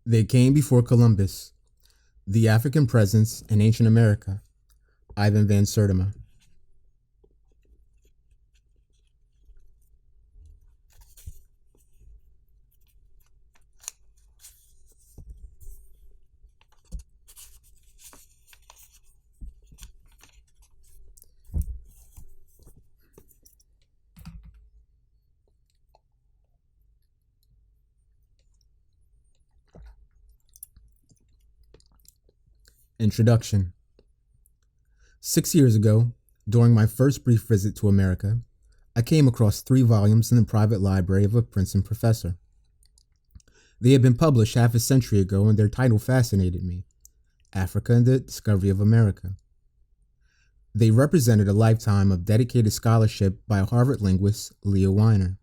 They came before Columbus. The African Presence in Ancient America. Ivan Van Sertima. Introduction. 6 years ago, during my first brief visit to America, I came across 3 volumes in the private library of a Princeton professor. They had been published half a century ago, and their title fascinated me: Africa and the Discovery of America. They represented a lifetime of dedicated scholarship by Harvard linguist Leo Weiner.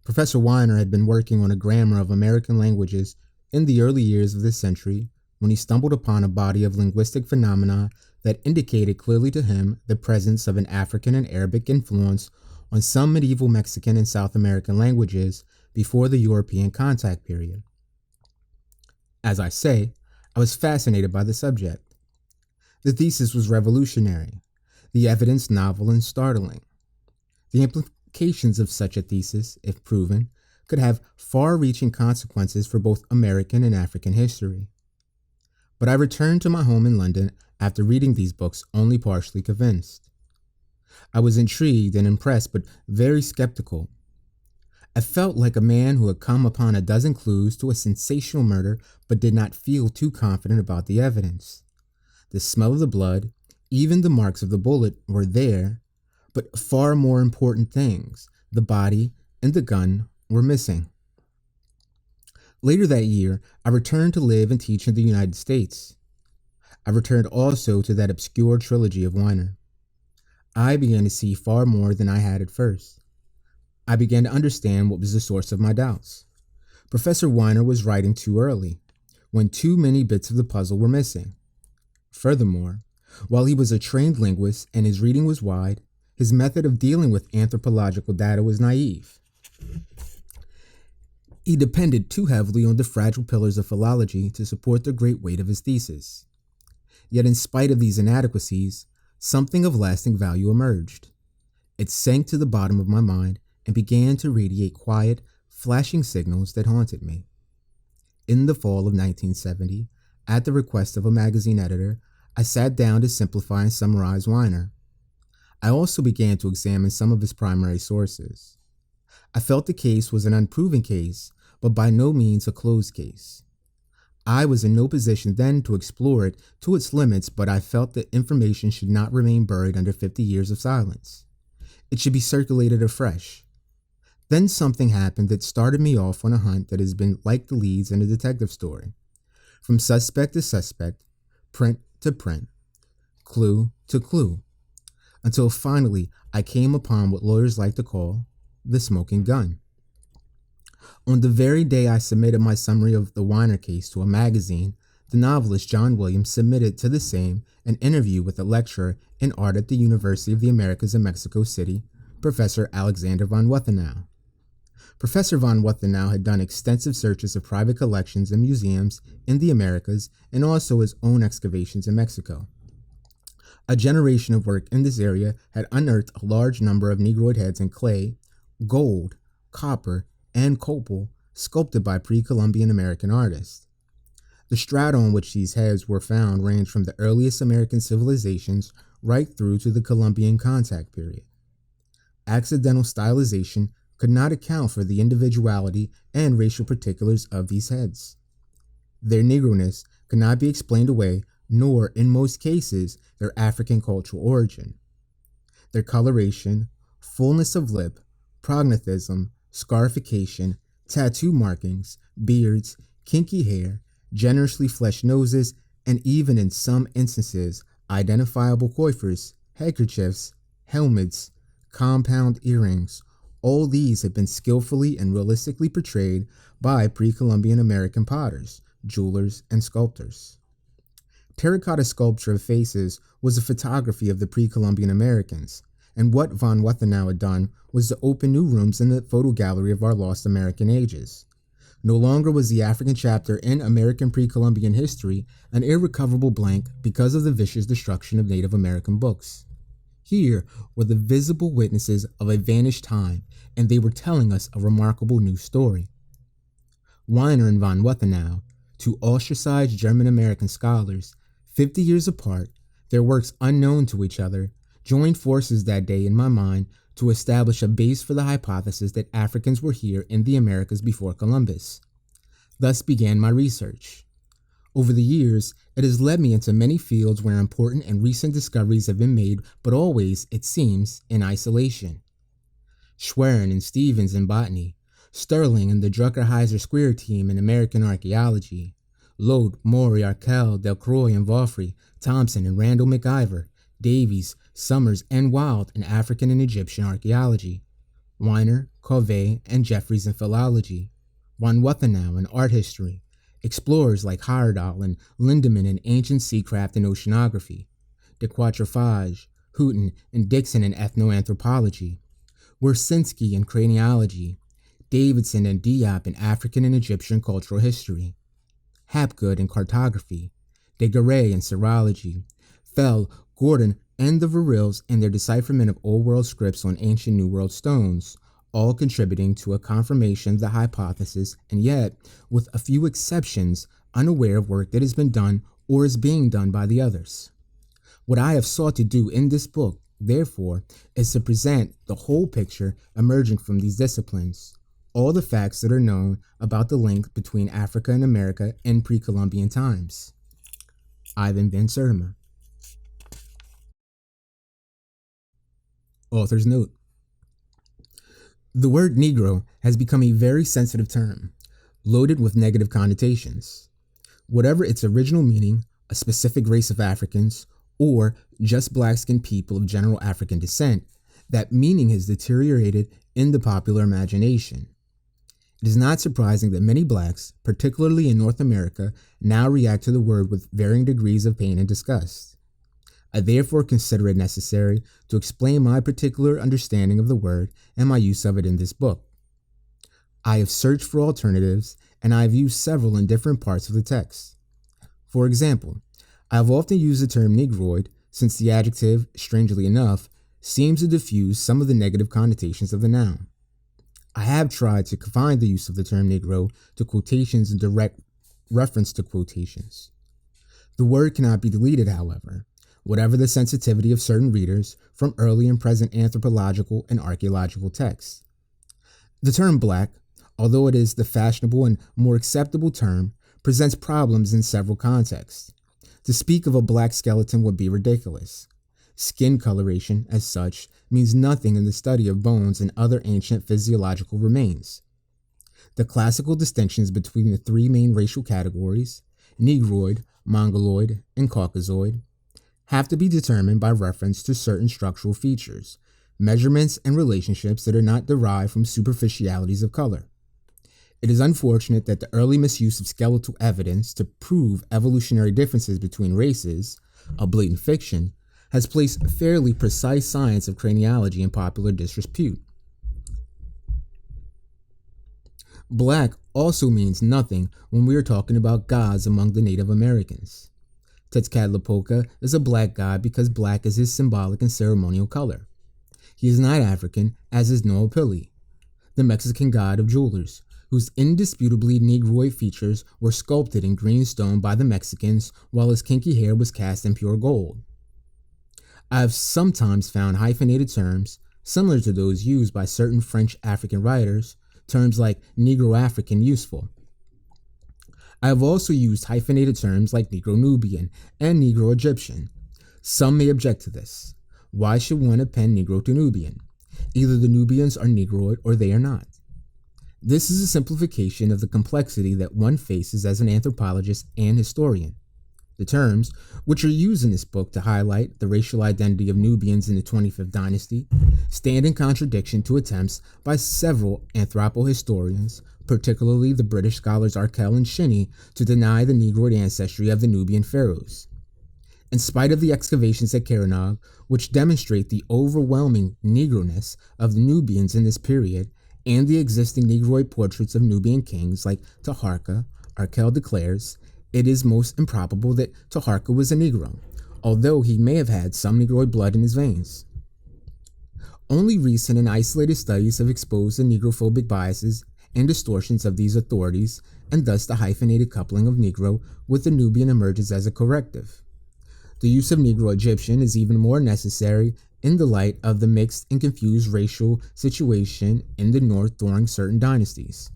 Professor Weiner had been working on a grammar of American languages in the early years of this century when he stumbled upon a body of linguistic phenomena that indicated clearly to him the presence of an African and Arabic influence on some medieval Mexican and South American languages before the European contact period. As I say, I was fascinated by the subject. The thesis was revolutionary, the evidence novel and startling. The implications of such a thesis, if proven, could have far-reaching consequences for both American and African history. But I returned to my home in London after reading these books only partially convinced. I was intrigued and impressed, but very skeptical. I felt like a man who had come upon a dozen clues to a sensational murder but did not feel too confident about the evidence. The smell of the blood, even the marks of the bullet, were there, but far more important things, the body and the gun, were missing. Later that year, I returned to live and teach in the United States. I returned also to that obscure trilogy of Weiner. I began to see far more than I had at first. I began to understand what was the source of my doubts. Professor Weiner was writing too early, when too many bits of the puzzle were missing. Furthermore, while he was a trained linguist and his reading was wide, his method of dealing with anthropological data was naive. He depended too heavily on the fragile pillars of philology to support the great weight of his thesis. Yet in spite of these inadequacies, something of lasting value emerged. It sank to the bottom of my mind and began to radiate quiet, flashing signals that haunted me. In the fall of 1970, at the request of a magazine editor, I sat down to simplify and summarize Weiner. I also began to examine some of his primary sources. I felt the case was an unproven case, but by no means a closed case. I was in no position then to explore it to its limits, but I felt that information should not remain buried under 50 years of silence. It should be circulated afresh. Then something happened that started me off on a hunt that has been like the leads in a detective story. From suspect to suspect, print to print, clue to clue, until finally I came upon what lawyers like to call the smoking gun. On the very day I submitted my summary of the Weiner case to a magazine, the novelist John Williams submitted to the same an interview with a lecturer in art at the University of the Americas in Mexico City, Professor Alexander von Wuthenau. Professor von Wuthenau had done extensive searches of private collections and museums in the Americas and also his own excavations in Mexico. A generation of work in this area had unearthed a large number of Negroid heads in clay, gold, copper, and copal sculpted by pre-Columbian American artists. The strata on which these heads were found ranged from the earliest American civilizations right through to the Columbian contact period. Accidental stylization could not account for the individuality and racial particulars of these heads. Their Negroness could not be explained away, nor, in most cases, their African cultural origin. Their coloration, fullness of lip, prognathism, scarification, tattoo markings, beards, kinky hair, generously fleshed noses, and even in some instances, identifiable coiffures, handkerchiefs, helmets, compound earrings. All these had been skillfully and realistically portrayed by pre-Columbian American potters, jewelers, and sculptors. Terracotta sculpture of faces was a photography of the pre-Columbian Americans, and what von Wuthenau had done was to open new rooms in the photo gallery of our lost American ages. No longer was the African chapter in American pre-Columbian history an irrecoverable blank because of the vicious destruction of Native American books. Here were the visible witnesses of a vanished time, and they were telling us a remarkable new story. Weiner and von Wuthenau, two ostracized German-American scholars, 50 years apart, their works unknown to each other, joined forces that day in my mind to establish a base for the hypothesis that Africans were here in the Americas before Columbus. Thus began my research. Over the years, it has led me into many fields where important and recent discoveries have been made, but always, it seems, in isolation. Schwerin and Stevens in botany, Sterling and the Drucker-Heiser Square team in American archaeology, Lode, Maury, Arkell, Delcroix and Vaufry, Thompson and Randall McIver, Davies, Summers, and Wild in African and Egyptian archaeology, Weiner, Covey, and Jeffries in philology, von Wuthenau in art history, explorers like Heyerdahl and Lindemann in ancient seacraft and oceanography, de Quatrefages, Houghton, and Dixon in ethnoanthropology, Wersinski in craniology, Davidson and Diop in African and Egyptian cultural history, Hapgood in cartography, Degaray in serology, Fell, Gordon, and the Varilles in their decipherment of Old World scripts on ancient New World stones, all contributing to a confirmation of the hypothesis, and yet, with a few exceptions, unaware of work that has been done or is being done by the others. What I have sought to do in this book, therefore, is to present the whole picture emerging from these disciplines, all the facts that are known about the link between Africa and America in pre-Columbian times. Ivan Van Sertima. Author's note. The word Negro has become a very sensitive term, loaded with negative connotations. Whatever its original meaning, a specific race of Africans, or just black-skinned people of general African descent, that meaning has deteriorated in the popular imagination. It is not surprising that many blacks, particularly in North America, now react to the word with varying degrees of pain and disgust. I therefore consider it necessary to explain my particular understanding of the word and my use of it in this book. I have searched for alternatives, and I have used several in different parts of the text. For example, I have often used the term Negroid, since the adjective, strangely enough, seems to diffuse some of the negative connotations of the noun. I have tried to confine the use of the term Negro to quotations and direct reference to quotations. The word cannot be deleted, however, whatever the sensitivity of certain readers from early and present anthropological and archaeological texts. The term black, although it is the fashionable and more acceptable term, presents problems in several contexts. To speak of a black skeleton would be ridiculous. Skin coloration, as such, means nothing in the study of bones and other ancient physiological remains. The classical distinctions between the three main racial categories, Negroid, Mongoloid, and Caucasoid, have to be determined by reference to certain structural features, measurements, and relationships that are not derived from superficialities of color. It is unfortunate that the early misuse of skeletal evidence to prove evolutionary differences between races, a blatant fiction, has placed fairly precise science of craniology in popular disrepute. Black also means nothing when we are talking about gods among the Native Americans. Tezcatlipoca is a black god because black is his symbolic and ceremonial color. He is not African, as is Noapili, the Mexican god of jewelers, whose indisputably Negroid features were sculpted in green stone by the Mexicans while his kinky hair was cast in pure gold. I have sometimes found hyphenated terms, similar to those used by certain French African writers, terms like Negro-African, useful. I have also used hyphenated terms like Negro-Nubian and Negro-Egyptian. Some may object to this. Why should one append Negro to Nubian? Either the Nubians are Negroid or they are not. This is a simplification of the complexity that one faces as an anthropologist and historian. The terms, which are used in this book to highlight the racial identity of Nubians in the 25th dynasty, stand in contradiction to attempts by several anthropohistorians, particularly the British scholars Arkell and Shinney, to deny the Negroid ancestry of the Nubian pharaohs. In spite of the excavations at Karanog, which demonstrate the overwhelming Negroness of the Nubians in this period, and the existing Negroid portraits of Nubian kings like Taharka, Arkell declares it is most improbable that Taharka was a Negro, although he may have had some Negroid blood in his veins. Only recent and isolated studies have exposed the negrophobic biases and distortions of these authorities, and thus the hyphenated coupling of Negro with the Nubian emerges as a corrective. The use of Negro Egyptian is even more necessary in the light of the mixed and confused racial situation in the north during certain dynasties.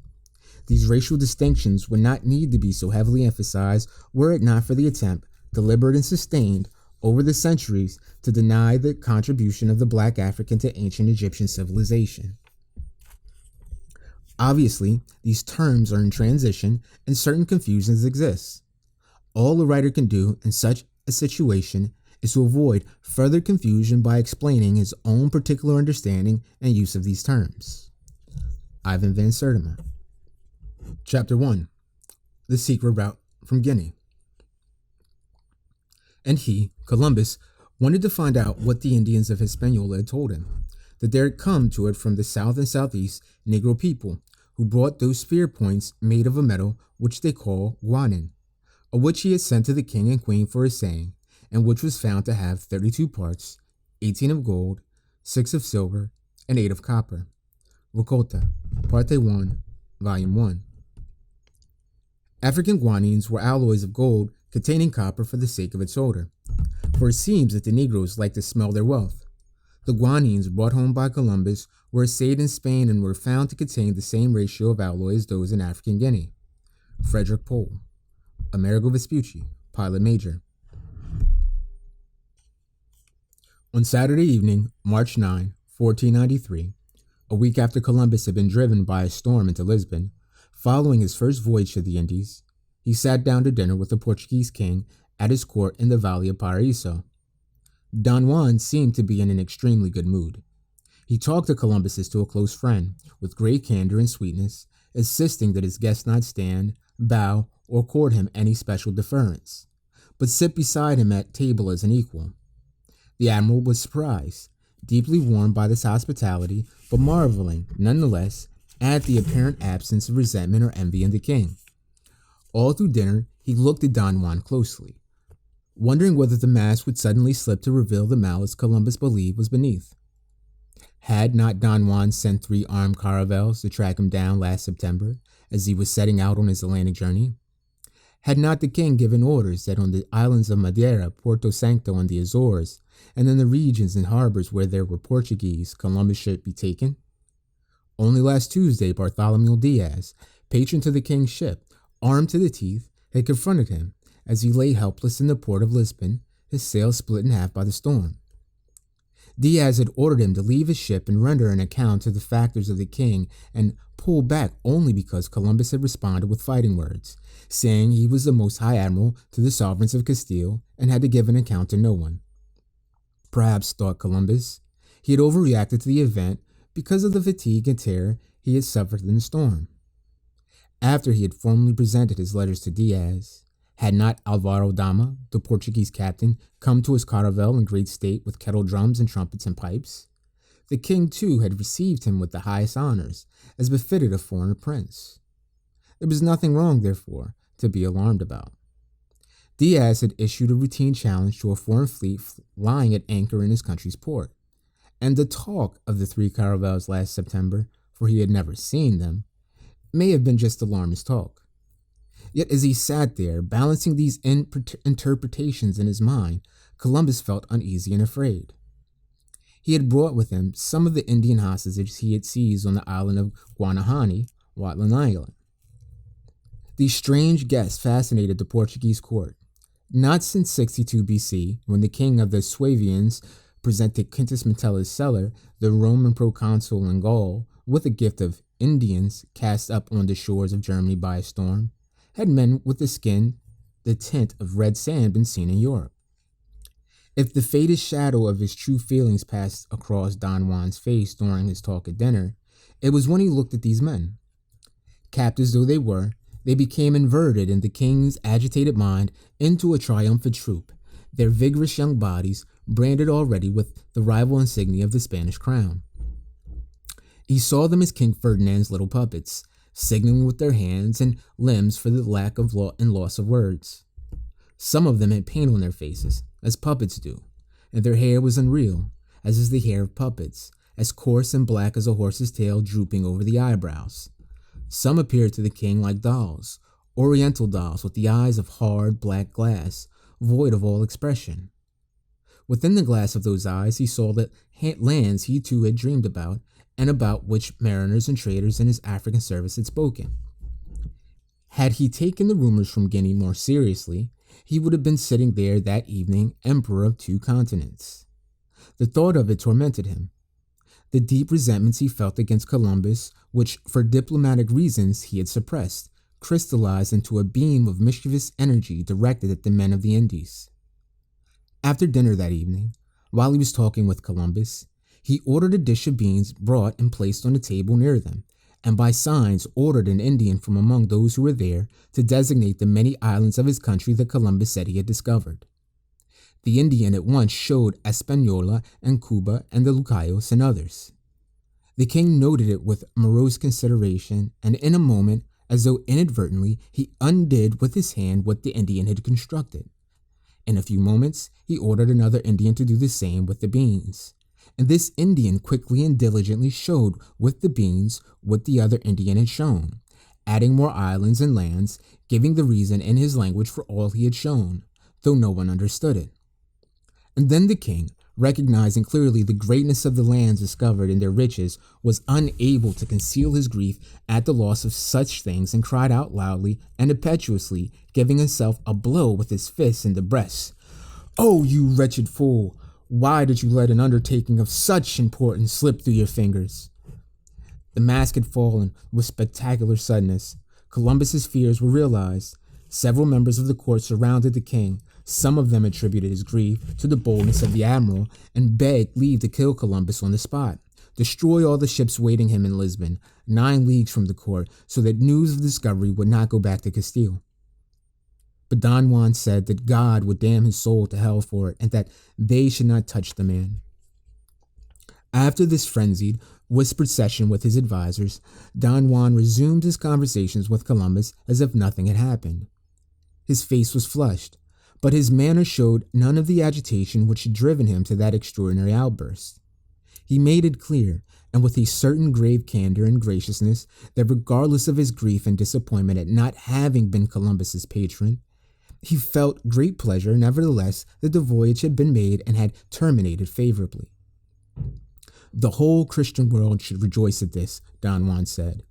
These racial distinctions would not need to be so heavily emphasized were it not for the attempt, deliberate and sustained, over the centuries to deny the contribution of the black African to ancient Egyptian civilization. Obviously, these terms are in transition and certain confusions exist. All a writer can do in such a situation is to avoid further confusion by explaining his own particular understanding and use of these terms. Ivan Van Sertima. Chapter 1. The Secret Route from Guinea. And he, Columbus, wanted to find out what the Indians of Hispaniola had told him, that there had come to it from the south and southeast Negro people, who brought those spear points made of a metal which they call guanin, of which he had sent to the king and queen for a saying, and which was found to have 32 parts, 18 of gold, 6 of silver, and 8 of copper. Rokota, Parte 1, Volume 1. African guanines were alloys of gold containing copper for the sake of its odor, for it seems that the Negroes like to smell their wealth. The guanines brought home by Columbus were assayed in Spain and were found to contain the same ratio of alloy as those in African Guinea. Frederick Pohl, Amerigo Vespucci, Pilot Major. On Saturday evening, March 9, 1493, a week after Columbus had been driven by a storm into Lisbon, following his first voyage to the Indies, he sat down to dinner with the Portuguese king at his court in the Valley of Paraíso. Don Juan seemed to be in an extremely good mood. He talked to Columbus as to a close friend, with great candor and sweetness, insisting that his guest not stand, bow, or accord him any special deference, but sit beside him at table as an equal. The admiral was surprised, deeply warmed by this hospitality, but marveling, nonetheless, at the apparent absence of resentment or envy in the king. All through dinner, he looked at Don Juan closely, wondering whether the mask would suddenly slip to reveal the malice Columbus believed was beneath. Had not Don Juan sent 3 armed caravels to track him down last September as he was setting out on his Atlantic journey? Had not the king given orders that on the islands of Madeira, Porto Santo, and the Azores, and in the regions and harbors where there were Portuguese, Columbus should be taken? Only last Tuesday, Bartholomew Diaz, patron to the king's ship, armed to the teeth, had confronted him as he lay helpless in the port of Lisbon, his sails split in half by the storm. Diaz had ordered him to leave his ship and render an account to the factors of the king, and pull back only because Columbus had responded with fighting words, saying he was the most high admiral to the sovereigns of Castile and had to give an account to no one. Perhaps, thought Columbus, he had overreacted to the event because of the fatigue and terror he had suffered in the storm. After he had formally presented his letters to Diaz, had not Alvaro Dama, the Portuguese captain, come to his caravel in great state with kettle drums and trumpets and pipes? The king, too, had received him with the highest honors, as befitted a foreign prince. There was nothing wrong, therefore, to be alarmed about. Diaz had issued a routine challenge to a foreign fleet lying at anchor in his country's port, and the talk of the 3 caravels last September, for he had never seen them, may have been just alarmist talk. Yet as he sat there, balancing these interpretations in his mind, Columbus felt uneasy and afraid. He had brought with him some of the Indian hostages he had seized on the island of Guanahani, Watland Island. These strange guests fascinated the Portuguese court, not since 62 BC, when the king of the Suevians presented Quintus Metella's Celer, the Roman proconsul in Gaul, with a gift of Indians cast up on the shores of Germany by a storm, had men with the skin the tint of red sand been seen in Europe. If the faded shadow of his true feelings passed across Don Juan's face during his talk at dinner, it was when he looked at these men. Captives though they were, they became inverted in the king's agitated mind into a triumphant troop, their vigorous young bodies branded already with the rival insignia of the Spanish crown. He saw them as King Ferdinand's little puppets, signaling with their hands and limbs for the lack of law and loss of words. Some of them had paint on their faces, as puppets do, and their hair was unreal, as is the hair of puppets, as coarse and black as a horse's tail drooping over the eyebrows. Some appeared to the king like dolls, Oriental dolls with the eyes of hard, black glass, void of all expression. Within the glass of those eyes he saw the lands he too had dreamed about, and about which mariners and traders in his African service had spoken. Had he taken the rumors from Guinea more seriously, he would have been sitting there that evening emperor of 2 continents. The thought of it tormented him. The deep resentments he felt against Columbus, which for diplomatic reasons he had suppressed, crystallized into a beam of mischievous energy directed at the men of the Indies. After dinner that evening, while he was talking with Columbus, he ordered a dish of beans brought and placed on a table near them, and by signs ordered an Indian from among those who were there to designate the many islands of his country that Columbus said he had discovered. The Indian at once showed Hispaniola and Cuba and the Lucayos and others. The king noted it with morose consideration, and in a moment, as though inadvertently, he undid with his hand what the Indian had constructed. In a few moments, he ordered another Indian to do the same with the beans, and this Indian quickly and diligently showed with the beans what the other Indian had shown, adding more islands and lands, giving the reason in his language for all he had shown, though no one understood it. And then the king, recognizing clearly the greatness of the lands discovered and their riches, was unable to conceal his grief at the loss of such things, and cried out loudly and impetuously, giving himself a blow with his fist in the breast. "Oh, you wretched fool! Why did you let an undertaking of such importance slip through your fingers?" The mask had fallen with spectacular suddenness. Columbus's fears were realized. Several members of the court surrounded the king. Some of them attributed his grief to the boldness of the admiral and begged leave to kill Columbus on the spot, destroy all the ships waiting him in Lisbon, 9 leagues from the court, so that news of the discovery would not go back to Castile. But Don Juan said that God would damn his soul to hell for it, and that they should not touch the man. After this frenzied, whispered session with his advisors, Don Juan resumed his conversations with Columbus as if nothing had happened. His face was flushed, but his manner showed none of the agitation which had driven him to that extraordinary outburst. He made it clear, and with a certain grave candor and graciousness, that regardless of his grief and disappointment at not having been Columbus's patron, he felt great pleasure, nevertheless, that the voyage had been made and had terminated favorably. The whole Christian world should rejoice at this, Don Juan said.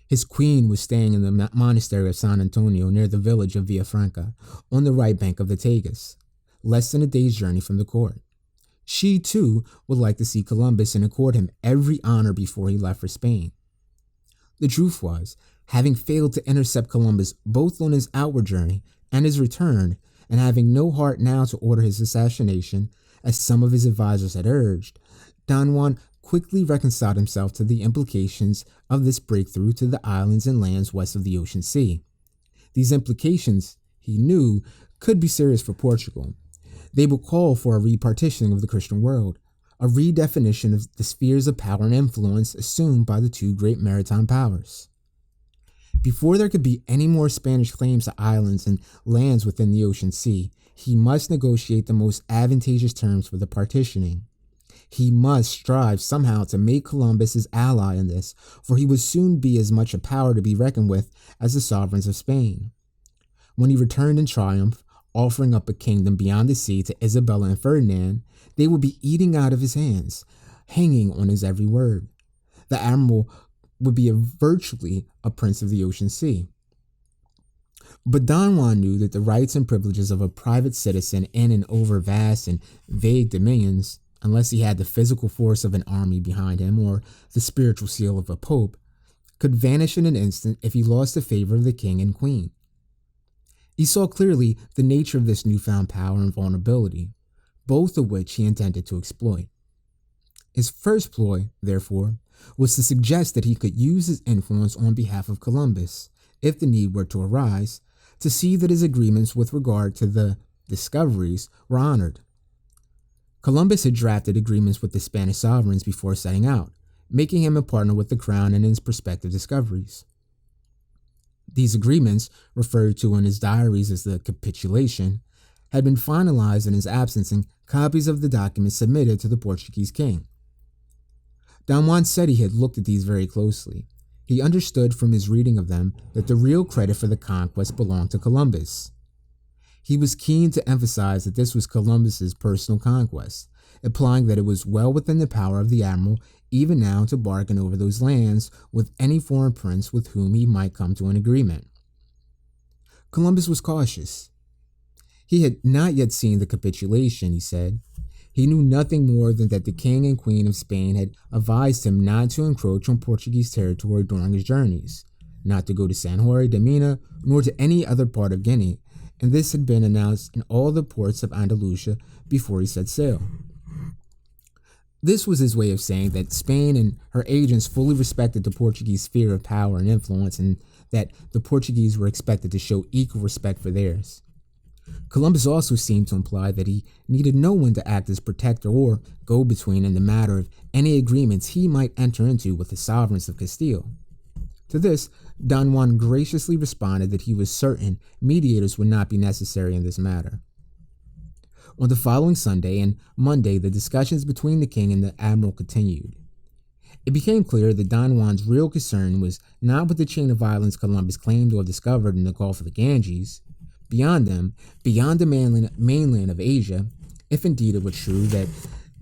His queen was staying in the monastery of San Antonio near the village of Villafranca, on the right bank of the Tagus, less than a day's journey from the court. She, too, would like to see Columbus and accord him every honor before he left for Spain. The truth was, having failed to intercept Columbus both on his outward journey and his return, and having no heart now to order his assassination, as some of his advisors had urged, Don Juan quickly reconciled himself to the implications of this breakthrough to the islands and lands west of the Ocean Sea. These implications, he knew, could be serious for Portugal. They would call for a repartitioning of the Christian world, a redefinition of the spheres of power and influence assumed by the 2 great maritime powers. Before there could be any more Spanish claims to islands and lands within the Ocean Sea, he must negotiate the most advantageous terms for the partitioning. He must strive somehow to make Columbus his ally in this, for he would soon be as much a power to be reckoned with as the sovereigns of Spain. When he returned in triumph, offering up a kingdom beyond the sea to Isabella and Ferdinand, they would be eating out of his hands, hanging on his every word. The admiral would be virtually a prince of the Ocean Sea. But Don Juan knew that the rights and privileges of a private citizen in and over vast and vague dominions, unless he had the physical force of an army behind him or the spiritual seal of a pope, could vanish in an instant if he lost the favor of the king and queen. He saw clearly the nature of this newfound power and vulnerability, both of which he intended to exploit. His first ploy, therefore, was to suggest that he could use his influence on behalf of Columbus, if the need were to arise, to see that his agreements with regard to the discoveries were honored. Columbus had drafted agreements with the Spanish sovereigns before setting out, making him a partner with the crown in his prospective discoveries. These agreements, referred to in his diaries as the capitulation, had been finalized in his absence, and copies of the documents submitted to the Portuguese king. Don Juan said he had looked at these very closely. He understood from his reading of them that the real credit for the conquest belonged to Columbus. He was keen to emphasize that this was Columbus's personal conquest, implying that it was well within the power of the admiral even now to bargain over those lands with any foreign prince with whom he might come to an agreement. Columbus was cautious. He had not yet seen the capitulation, he said. He knew nothing more than that the king and queen of Spain had advised him not to encroach on Portuguese territory during his journeys, not to go to San Jorge de Mina, nor to any other part of Guinea, and this had been announced in all the ports of Andalusia before he set sail. This was his way of saying that Spain and her agents fully respected the Portuguese sphere of power and influence, and that the Portuguese were expected to show equal respect for theirs. Columbus also seemed to imply that he needed no one to act as protector or go-between in the matter of any agreements he might enter into with the sovereigns of Castile. To this, Don Juan graciously responded that he was certain mediators would not be necessary in this matter. On the following Sunday and Monday, the discussions between the king and the admiral continued. It became clear that Don Juan's real concern was not with the chain of islands Columbus claimed to have discovered in the Gulf of the Ganges. Beyond them, beyond the mainland of Asia, if indeed it were true that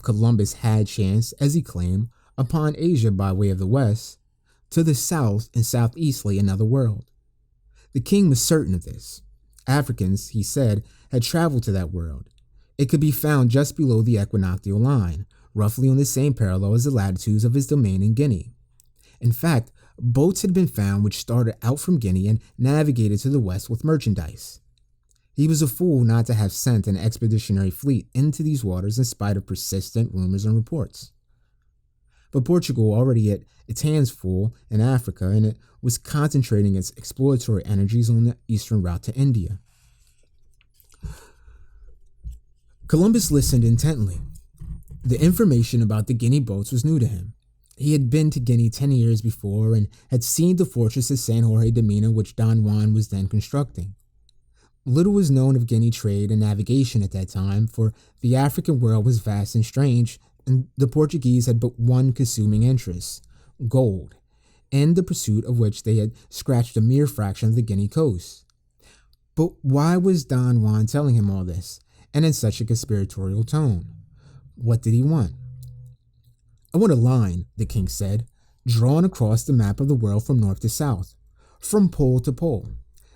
Columbus had chanced, as he claimed, upon Asia by way of the west, to the south and southeast lay another world. The king was certain of this. Africans, he said, had traveled to that world. It could be found just below the equinoctial line, roughly on the same parallel as the latitudes of his domain in Guinea. In fact, boats had been found which started out from Guinea and navigated to the west with merchandise. He was a fool not to have sent an expeditionary fleet into these waters in spite of persistent rumors and reports. But Portugal already had its hands full in Africa, and it was concentrating its exploratory energies on the eastern route to India. Columbus listened intently. The information about the Guinea boats was new to him. He had been to Guinea 10 years before and had seen the fortress of San Jorge de Mina, which Don Juan was then constructing. Little was known of Guinea trade and navigation at that time, for the African world was vast and strange, and the Portuguese had but one consuming interest, gold, in the pursuit of which they had scratched a mere fraction of the Guinea coast. But why was Don Juan telling him all this, and in such a conspiratorial tone? What did he want? "I want a line," the king said, "drawn across the map of the world from north to south, from pole to pole.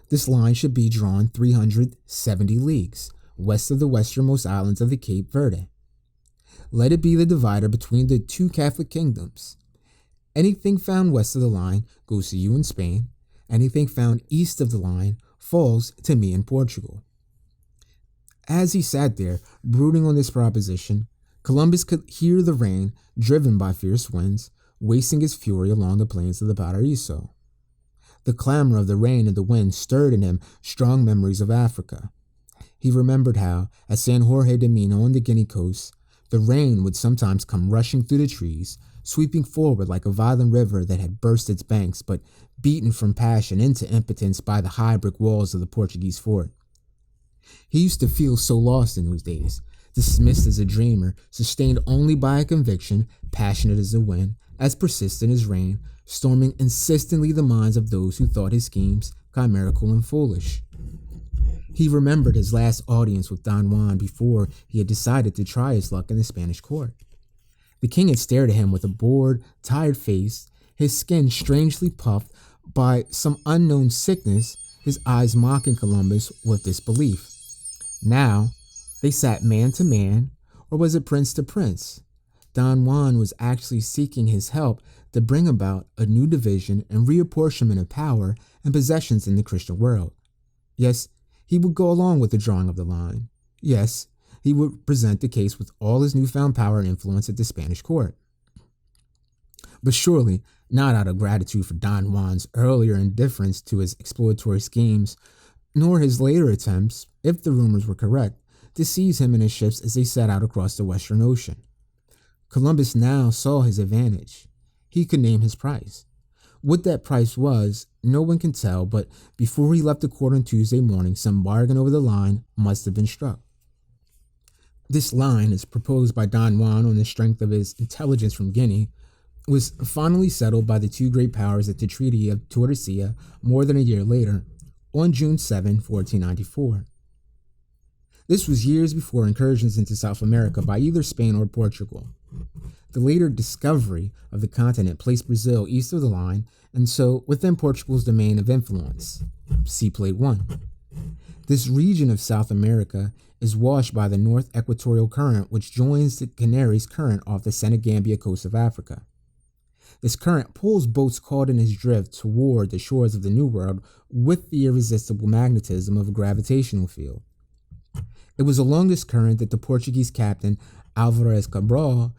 This line should be drawn 370 leagues west of the westernmost islands of the Cape Verde. Let it be the divider between the two Catholic kingdoms. Anything found west of the line goes to you in Spain. Anything found east of the line falls to me in Portugal." As he sat there, brooding on this proposition, Columbus could hear the rain, driven by fierce winds, wasting its fury along the plains of the Paraíso. The clamor of the rain and the wind stirred in him strong memories of Africa. He remembered how, at San Jorge de Mina on the Guinea coast, the rain would sometimes come rushing through the trees, sweeping forward like a violent river that had burst its banks, but beaten from passion into impotence by the high brick walls of the Portuguese fort. He used to feel so lost in those days, dismissed as a dreamer, sustained only by a conviction, passionate as the wind, as persistent as rain, storming insistently the minds of those who thought his schemes chimerical and foolish. He remembered his last audience with Don Juan before he had decided to try his luck in the Spanish court. The king had stared at him with a bored, tired face, his skin strangely puffed by some unknown sickness, his eyes mocking Columbus with disbelief. Now, they sat man to man, or was it prince to prince? Don Juan was actually seeking his help to bring about a new division and reapportionment of power and possessions in the Christian world. Yes, he would go along with the drawing of the line. Yes, he would present the case with all his newfound power and influence at the Spanish court. But surely not out of gratitude for Don Juan's earlier indifference to his exploratory schemes, nor his later attempts, if the rumors were correct, to seize him and his ships as they set out across the Western Ocean. Columbus now saw his advantage. he could name his price. What that price was, no one can tell, but before he left the court on Tuesday morning, some bargain over the line must have been struck. This line, as proposed by Don Juan on the strength of his intelligence from Guinea, was finally settled by the two great powers at the Treaty of Tordesillas more than a year later, on June 7, 1494. This was years before incursions into South America by either Spain or Portugal. The later discovery of the continent placed Brazil east of the line, and so within Portugal's domain of influence. See Plate 1. This region of South America is washed by the North Equatorial Current, which joins the Canaries Current off the Senegambia coast of Africa. This current pulls boats caught in its drift toward the shores of the New World with the irresistible magnetism of a gravitational field. It was along this current that the Portuguese captain Alvarez Cabral,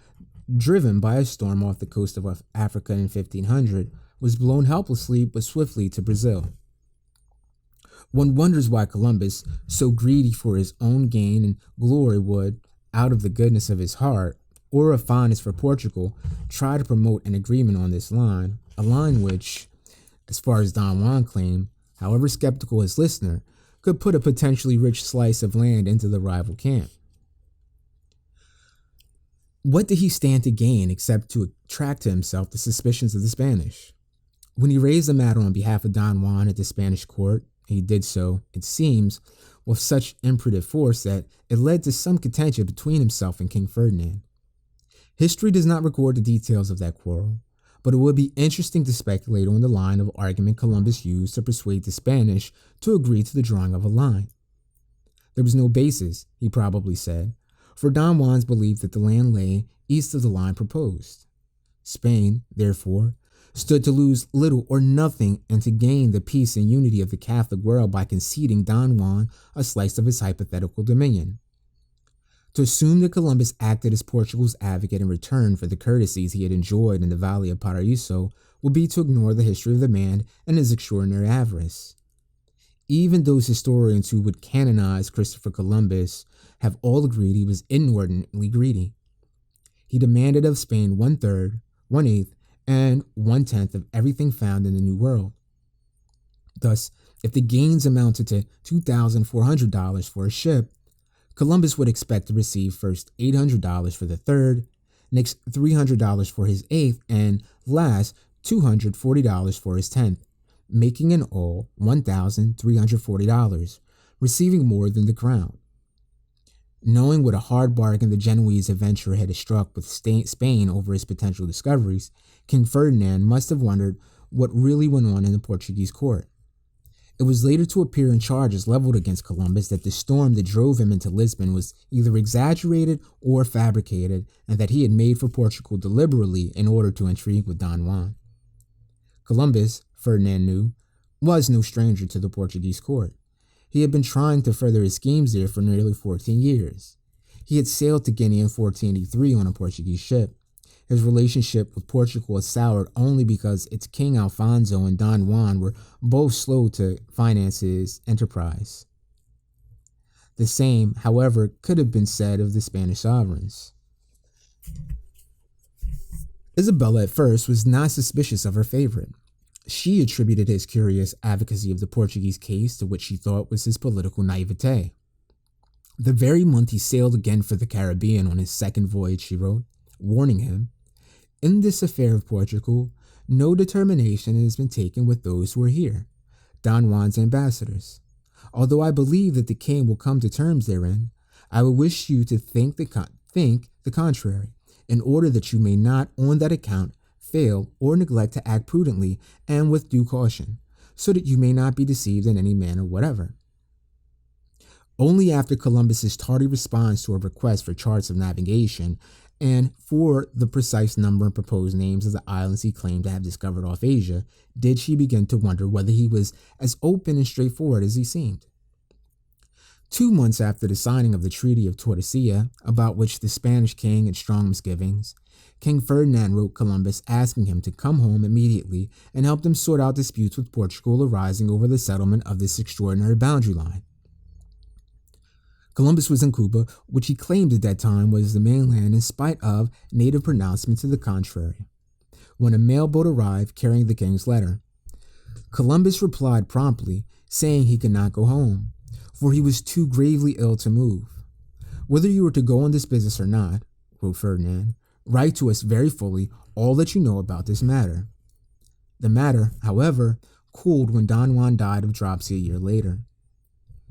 driven by a storm off the coast of Africa in 1500, was blown helplessly but swiftly to Brazil. One wonders why Columbus, so greedy for his own gain and glory, would, out of the goodness of his heart, or a fondness for Portugal, try to promote an agreement on this line, a line which, as far as Don Juan claimed, however skeptical his listener, could put a potentially rich slice of land into the rival camp. What did he stand to gain except to attract to himself the suspicions of the Spanish? When he raised the matter on behalf of Don Juan at the Spanish court, he did so, it seems, with such imperative force that it led to some contention between himself and King Ferdinand. History does not record the details of that quarrel, but it would be interesting to speculate on the line of argument Columbus used to persuade the Spanish to agree to the drawing of a line. There was no basis, he probably said, for Don Juan's belief that the land lay east of the line proposed. Spain, therefore, stood to lose little or nothing and to gain the peace and unity of the Catholic world by conceding Don Juan a slice of his hypothetical dominion. To assume that Columbus acted as Portugal's advocate in return for the courtesies he had enjoyed in the Valley of Paraíso would be to ignore the history of the man and his extraordinary avarice. Even those historians who would canonize Christopher Columbus have all agreed he was inordinately greedy. He demanded of Spain 1/3, 1/8, and 1/10 of everything found in the New World. Thus, if the gains amounted to $2,400 for a ship, Columbus would expect to receive first $800 for the third, next $300 for his eighth, and last $240 for his 10th, making in all $1,340, receiving more than the crown. Knowing what a hard bargain the Genoese adventurer had struck with Spain over his potential discoveries, King Ferdinand must have wondered what really went on in the Portuguese court. It was later to appear in charges leveled against Columbus that the storm that drove him into Lisbon was either exaggerated or fabricated, and that he had made for Portugal deliberately in order to intrigue with Don Juan. Columbus, Ferdinand knew, was no stranger to the Portuguese court. He had been trying to further his schemes there for nearly 14 years. He had sailed to Guinea in 1483 on a Portuguese ship. His relationship with Portugal had soured only because its King Alfonso and Don Juan were both slow to finance his enterprise. The same, however, could have been said of the Spanish sovereigns. Isabella at first was not suspicious of her favorite. She attributed his curious advocacy of the Portuguese case to what she thought was his political naivete. The very month he sailed again for the Caribbean on his second voyage, she wrote, warning him, "In this affair of Portugal, no determination has been taken with those who are here, Don Juan's ambassadors. Although I believe that the king will come to terms therein, I would wish you to think the contrary, in order that you may not, on that account, fail or neglect to act prudently and with due caution, so that you may not be deceived in any manner whatever." Only after Columbus's tardy response to a request for charts of navigation and for the precise number and proposed names of the islands he claimed to have discovered off Asia, did she begin to wonder whether he was as open and straightforward as he seemed. 2 months after the signing of the Treaty of Tordesillas, about which the Spanish king had strong misgivings, King Ferdinand wrote Columbus asking him to come home immediately and help them sort out disputes with Portugal arising over the settlement of this extraordinary boundary line. Columbus was in Cuba, which he claimed at that time was the mainland in spite of native pronouncements to the contrary. when a mailboat arrived carrying the king's letter. Columbus replied promptly, saying he could not go home, for he was too gravely ill to move. "Whether you are to go on this business or not," wrote Ferdinand, "write to us very fully all that you know about this matter." The matter, however, cooled when Don Juan died of dropsy a year later.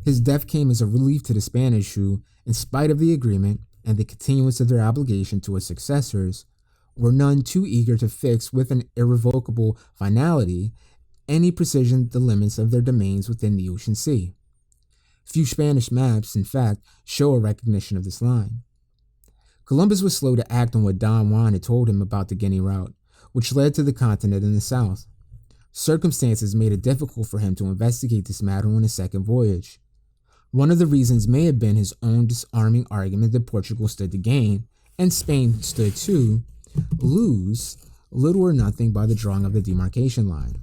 His death came as a relief to the Spanish who, in spite of the agreement and the continuance of their obligation to his successors, were none too eager to fix with an irrevocable finality any precision the limits of their domains within the ocean sea. Few Spanish maps, in fact, show a recognition of this line. Columbus was slow to act on what Don Juan had told him about the Guinea route, which led to the continent in the south. Circumstances made it difficult for him to investigate this matter on his second voyage. One of the reasons may have been his own disarming argument that Portugal stood to gain, and Spain stood to lose, little or nothing by the drawing of the demarcation line.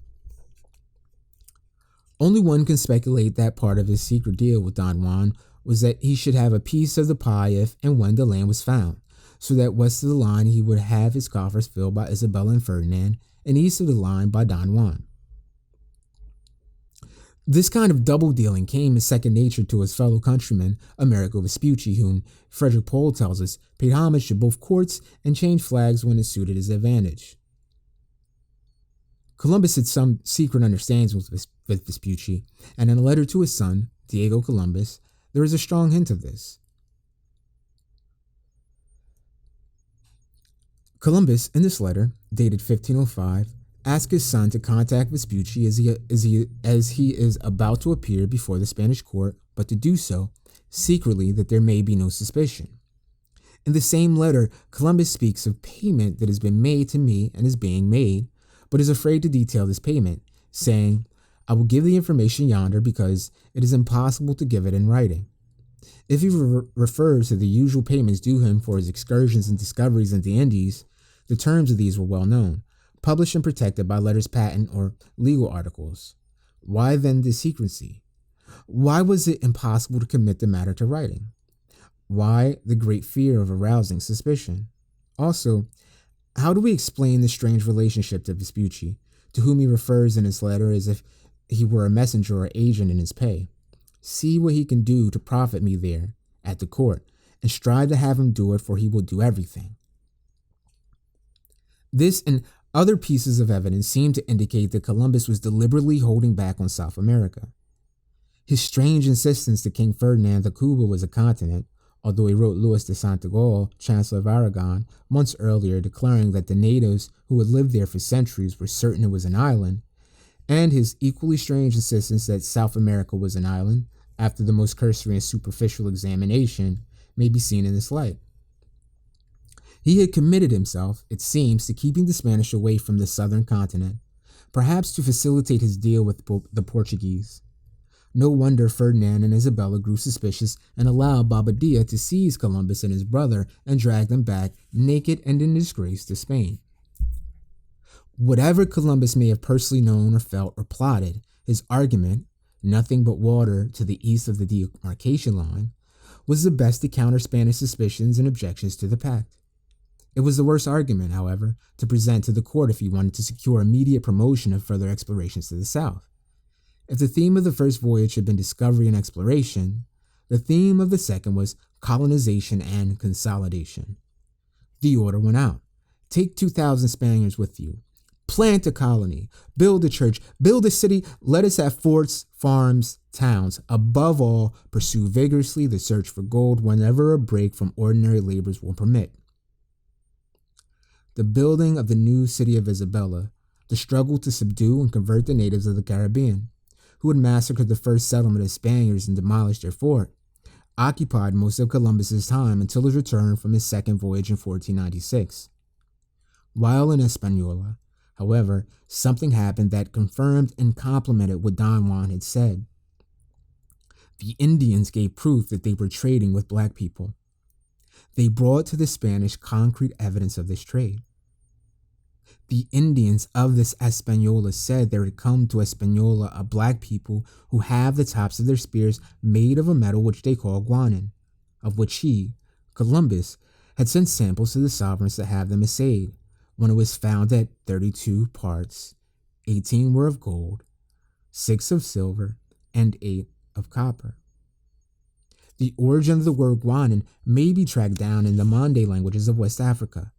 Only one can speculate that part of his secret deal with Don Juan was that he should have a piece of the pie if and when the land was found, so that west of the line he would have his coffers filled by Isabella and Ferdinand, and east of the line by Don Juan. This kind of double-dealing came as second nature to his fellow countryman, Amerigo Vespucci, whom, Frederick Pohl tells us, paid homage to both courts and changed flags when it suited his advantage. Columbus had some secret understandings with Vespucci, and in a letter to his son, Diego Columbus, there is a strong hint of this. Columbus, in this letter, dated 1505, asked his son to contact Vespucci as he is about to appear before the Spanish court, but to do so secretly that there may be no suspicion. In the same letter, Columbus speaks of payment that has been made to me and is being made, but is afraid to detail this payment, saying, "I will give the information yonder because it is impossible to give it in writing." If he refers to the usual payments due him for his excursions and discoveries in the Indies, the terms of these were well known, published and protected by letters patent or legal articles. Why then this secrecy? Why was it impossible to commit the matter to writing? Why the great fear of arousing suspicion? Also, how do we explain the strange relationship to Vespucci, to whom he refers in his letter as if he were a messenger or agent in his pay? "See what he can do to profit me there, at the court, and strive to have him do it, for he will do everything." This and other pieces of evidence seem to indicate that Columbus was deliberately holding back on South America. His strange insistence to King Ferdinand that Cuba was a continent, although he wrote Louis de Santiago, Chancellor of Aragon, months earlier declaring that the natives who had lived there for centuries were certain it was an island, and his equally strange insistence that South America was an island, after the most cursory and superficial examination, may be seen in this light. He had committed himself, it seems, to keeping the Spanish away from the southern continent, perhaps to facilitate his deal with the Portuguese. No wonder Ferdinand and Isabella grew suspicious and allowed Bobadilla to seize Columbus and his brother and drag them back, naked and in disgrace, to Spain. Whatever Columbus may have personally known or felt or plotted, his argument, nothing but water to the east of the demarcation line, was the best to counter Spanish suspicions and objections to the pact. It was the worst argument, however, to present to the court if he wanted to secure immediate promotion of further explorations to the south. If the theme of the first voyage had been discovery and exploration, the theme of the second was colonization and consolidation. The order went out. Take 2,000 Spaniards with you. Plant a colony. Build a church. Build a city. Let us have forts, farms, towns. Above all, pursue vigorously the search for gold whenever a break from ordinary labors will permit. The building of the new city of Isabella, the struggle to subdue and convert the natives of the Caribbean, who had massacred the first settlement of Spaniards and demolished their fort, occupied most of Columbus's time until his return from his second voyage in 1496. While in Hispaniola, however, something happened that confirmed and complemented what Don Juan had said. The Indians gave proof that they were trading with black people. They brought to the Spanish concrete evidence of this trade. The Indians of this Hispaniola said there had come to Hispaniola a black people who have the tops of their spears made of a metal which they call guanin, of which he, Columbus, had sent samples to the sovereigns to have them assayed, when it was found that 32 parts, 18 were of gold, 6 of silver, and 8 of copper. The origin of the word Guanan may be tracked down in the Mande languages of West Africa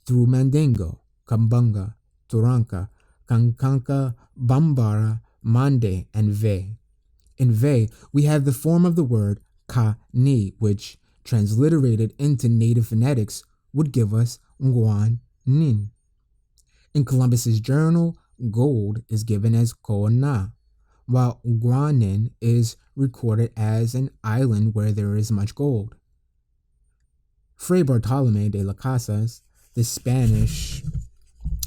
through Mandingo, Kambunga, Turanka, Kankanka, Bambara, Mande, and Ve. In Ve, we have the form of the word Ka-ni, which, transliterated into native phonetics, would give us Guan-nin. In Columbus's journal, gold is given as Ko-na, while Guanin is recorded as an island where there is much gold. Fray Bartolomé de las Casas, the Spanish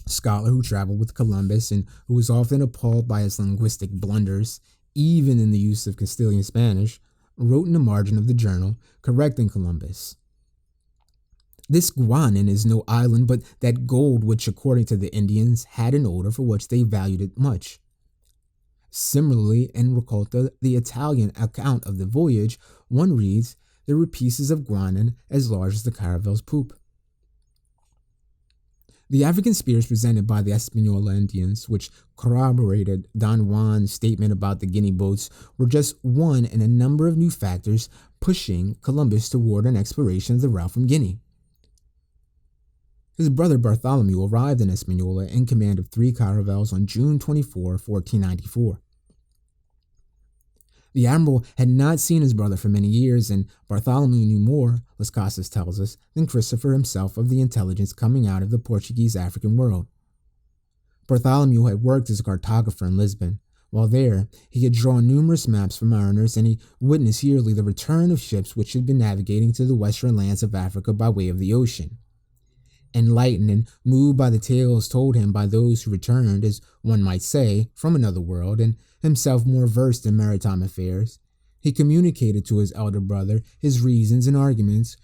scholar who traveled with Columbus and who was often appalled by his linguistic blunders, even in the use of Castilian Spanish, wrote in the margin of the journal, correcting Columbus. This Guanin is no island, but that gold which, according to the Indians, had an odor for which they valued it much. Similarly, in Raccolta, the Italian account of the voyage, one reads, there were pieces of Guanin as large as the caravel's poop. The African spears presented by the Hispaniola Indians, which corroborated Don Juan's statement about the Guinea boats, were just one in a number of new factors pushing Columbus toward an exploration of the route from Guinea. His brother Bartholomew arrived in Hispaniola in command of 3 caravels on June 24, 1494. The admiral had not seen his brother for many years, and Bartholomew knew more, Las Casas tells us, than Christopher himself of the intelligence coming out of the Portuguese African world. Bartholomew had worked as a cartographer in Lisbon. While there, he had drawn numerous maps for mariners, and he witnessed yearly the return of ships which had been navigating to the western lands of Africa by way of the ocean. Enlightened and moved by the tales told him by those who returned, as one might say, from another world, and himself more versed in maritime affairs, he communicated to his elder brother his reasons and arguments,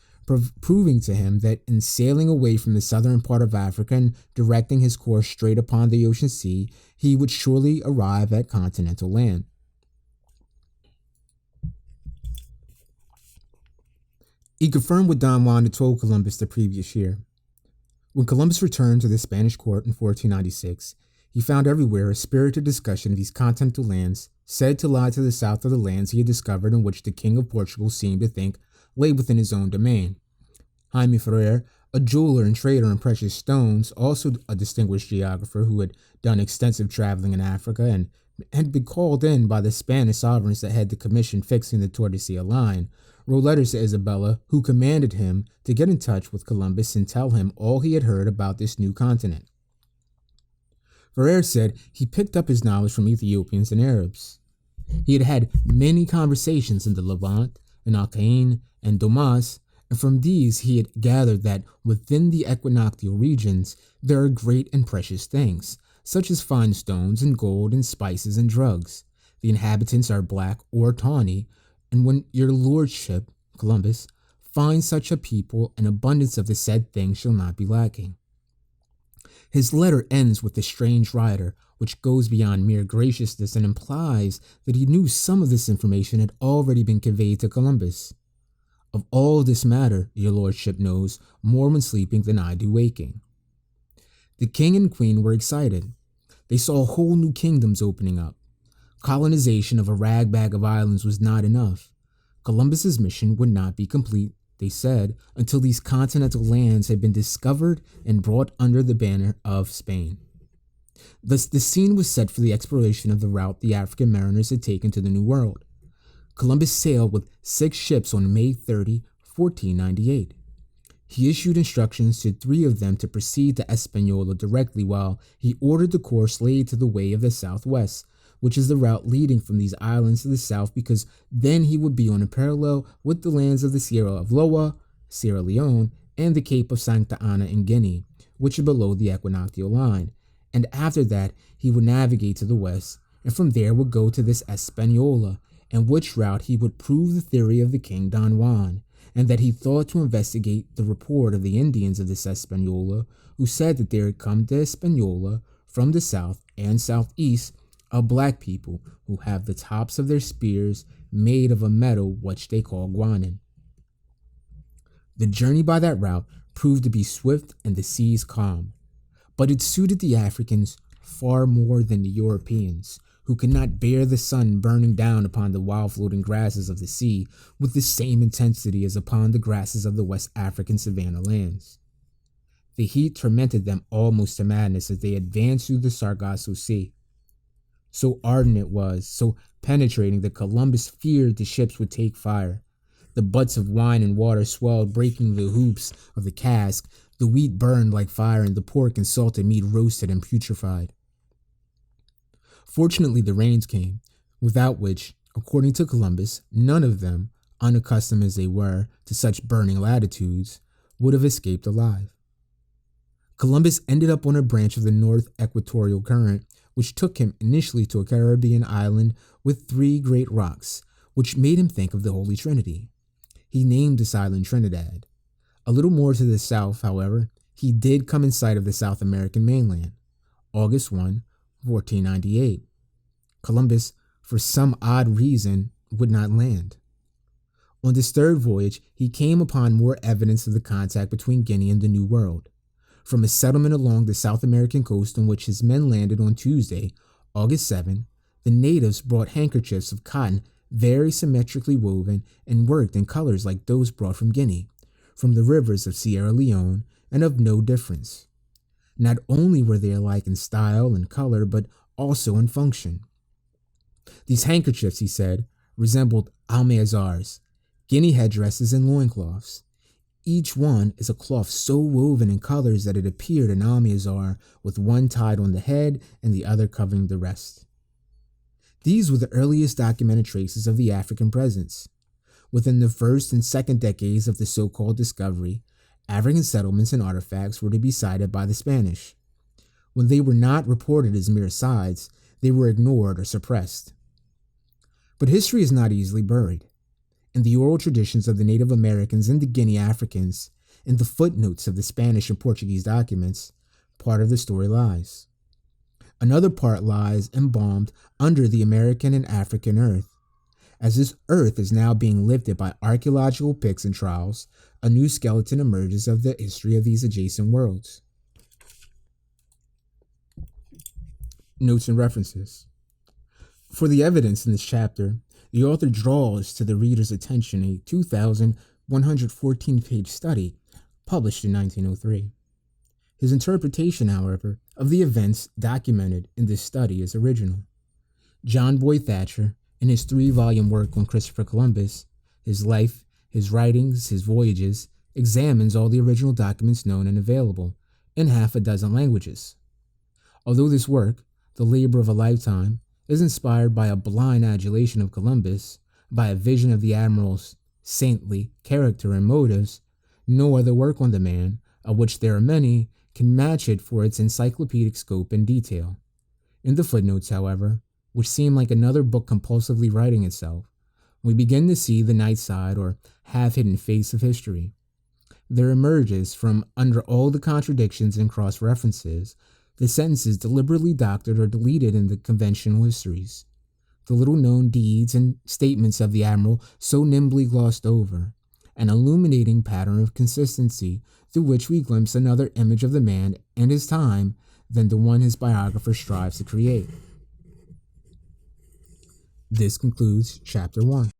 proving to him that in sailing away from the southern part of Africa and directing his course straight upon the ocean sea, he would surely arrive at continental land. He confirmed what Don Juan had told Columbus the previous year. When Columbus returned to the Spanish court in 1496, he found everywhere a spirited discussion of these continental lands, said to lie to the south of the lands he had discovered and which the King of Portugal seemed to think lay within his own domain. Jaime Ferrer, a jeweler and trader in precious stones, also a distinguished geographer who had done extensive traveling in Africa and had been called in by the Spanish sovereigns that had the commission fixing the Tordesillas line, wrote letters to Isabella, who commanded him to get in touch with Columbus and tell him all he had heard about this new continent. Ferrer said he picked up his knowledge from Ethiopians and Arabs. He had had many conversations in the Levant, in Alcain, and Damas, and from these he had gathered that within the equinoctial regions there are great and precious things, such as fine stones and gold and spices and drugs. The inhabitants are black or tawny, and when your lordship, Columbus, finds such a people, an abundance of the said things shall not be lacking. His letter ends with the strange rider, which goes beyond mere graciousness and implies that he knew some of this information had already been conveyed to Columbus. Of all this matter, your lordship knows more when sleeping than I do waking. The king and queen were excited. They saw whole new kingdoms opening up. Colonization of a ragbag of islands was not enough. Columbus's mission would not be complete, they said, until these continental lands had been discovered and brought under the banner of Spain. Thus, the scene was set for the exploration of the route the African mariners had taken to the New World. Columbus sailed with 6 ships on May 30, 1498. He issued instructions to 3 of them to proceed to Hispaniola directly, while he ordered the course laid to the way of the southwest, which is the route leading from these islands to the south, because then he would be on a parallel with the lands of the Sierra of Loa, Sierra Leone, and the Cape of Santa Ana in Guinea, which are below the equinoctial line, and after that he would navigate to the west, and from there would go to this Hispaniola, in which route he would prove the theory of the King Don Juan, and that he thought to investigate the report of the Indians of this Hispaniola, who said that there had come to Hispaniola from the south and southeast a black people who have the tops of their spears made of a metal which they call guanin. The journey by that route proved to be swift and the seas calm. but it suited the Africans far more than the Europeans, who could not bear the sun burning down upon the wild floating grasses of the sea with the same intensity as upon the grasses of the West African savanna lands. The heat tormented them almost to madness as they advanced through the Sargasso Sea. So ardent it was, so penetrating, that Columbus feared the ships would take fire. The butts of wine and water swelled, breaking the hoops of the cask. The wheat burned like fire, and the pork and salted meat roasted and putrefied. Fortunately, the rains came, without which, according to Columbus, none of them, unaccustomed as they were to such burning latitudes, would have escaped alive. Columbus ended up on a branch of the North Equatorial Current, which took him initially to a Caribbean island with 3 great rocks, which made him think of the Holy Trinity. He named this island Trinidad. A little more to the south, however, he did come in sight of the South American mainland, August 1, 1498. Columbus, for some odd reason, would not land. On this third voyage, he came upon more evidence of the contact between Guinea and the New World. From a settlement along the South American coast on which his men landed on Tuesday, August 7, the natives brought handkerchiefs of cotton very symmetrically woven and worked in colors like those brought from Guinea, from the rivers of Sierra Leone, and of no difference. Not only were they alike in style and color, but also in function. These handkerchiefs, he said, resembled almanzars, Guinea headdresses, and loincloths. Each one is a cloth so woven in colors that it appeared an almanzar, with one tied on the head and the other covering the rest. These were the earliest documented traces of the African presence. Within the first and second decades of the so-called discovery, African settlements and artifacts were to be cited by the Spanish. When they were not reported as mere asides, they were ignored or suppressed. But history is not easily buried. In the oral traditions of the Native Americans and the Guinea Africans, in the footnotes of the Spanish and Portuguese documents, part of the story lies. Another part lies embalmed under the American and African earth. As this earth is now being lifted by archaeological picks and trowels, a new skeleton emerges of the history of these adjacent worlds. Notes and references. For the evidence in this chapter, the author draws to the reader's attention a 2,114-page study published in 1903. His interpretation, however, of the events documented in this study is original. John Boyd Thatcher, in his 3-volume work on Christopher Columbus, his life, his writings, his voyages, examines all the original documents known and available in half a dozen languages. Although this work, the labor of a lifetime, is inspired by a blind adulation of Columbus, by a vision of the admiral's saintly character and motives, no other work on the man, of which there are many, can match it for its encyclopedic scope and detail. In the footnotes, however, which seem like another book compulsively writing itself, we begin to see the night side or half-hidden face of history. There emerges from under all the contradictions and cross-references the sentences deliberately doctored or deleted in the conventional histories, the little-known deeds and statements of the admiral so nimbly glossed over, an illuminating pattern of consistency through which we glimpse another image of the man and his time than the one his biographer strives to create. This concludes Chapter 1.